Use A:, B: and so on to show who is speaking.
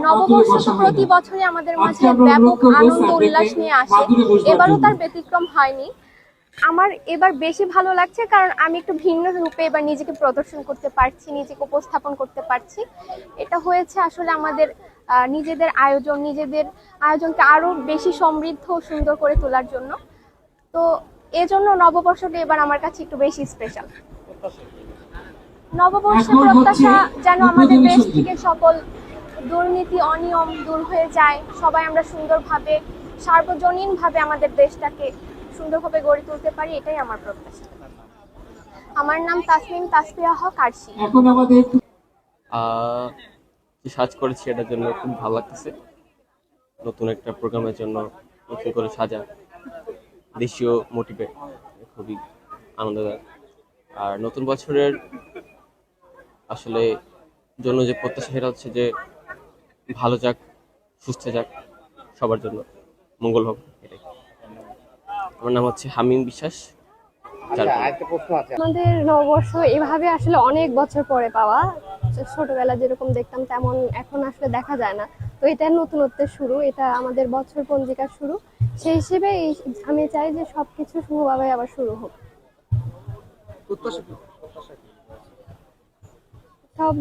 A: নববর্ষ তো প্রতি বছরই আমাদের মাঝে ব্যাপক আনন্দ উল্লাস নিয়ে আসে, এবারও তার ব্যতিক্রম হয়নি। আমার এবার বেশি ভালো লাগছে কারণ আমি একটু ভিন্ন রূপে এবার নিজেকে প্রদর্শন করতে পারছি, নিজেকে উপস্থাপন করতে পারছি। এটা হয়েছে আসলে আমাদের নিজেদের আয়োজনকে আরো বেশি সমৃদ্ধ ও সুন্দর করে তোলার জন্য। তো এজন্য নববর্ষটা এবার আমার কাছে একটু বেশি স্পেশাল। নববর্ষের প্রত্যাশা যেন আমাদের দেশ থেকে সকল দুর্নীতি অনিয়ম দূর হয়ে যায়, সবাই আমরা সুন্দরভাবে সার্বজনীনভাবে আমাদের দেশটাকে সুন্দরভাবে গড়ে তুলতে পারি, এটাই আমার প্রত্যাশা। আমার নাম তাসমিম তাসফিয়া হক আরশি।
B: এখন আমাদের
C: যে সাজ করেছি এটার জন্য খুব ভালো লাগতেছে। নতুন একটা প্রোগ্রামের জন্য নতুন করে সাজা, দেশীয় মোটিভে খুবই আনন্দদায়ক। আর নতুন বছরের আসলে জন্য যে প্রত্যাশা সেটা হচ্ছে যে ভালো যাক, সুস্থ যাক, সবার জন্য মঙ্গল হোক, এটাই। আমার নাম হচ্ছে হামিম বিশ্বাস।
D: আমাদের নববর্ষ এভাবে আসলে অনেক বছর পরে পাওয়া, ছোটবেলা যেরকম দেখতাম তেমন এখন আসলে দেখা যায় না। তো এটা নতুনত্বের শুরু, এটা আমাদের বছর পঞ্জিকার শুরু। সেই হিসেবে আমি চাই যে সবকিছু শুভভাবে আবার শুরু হোক। সব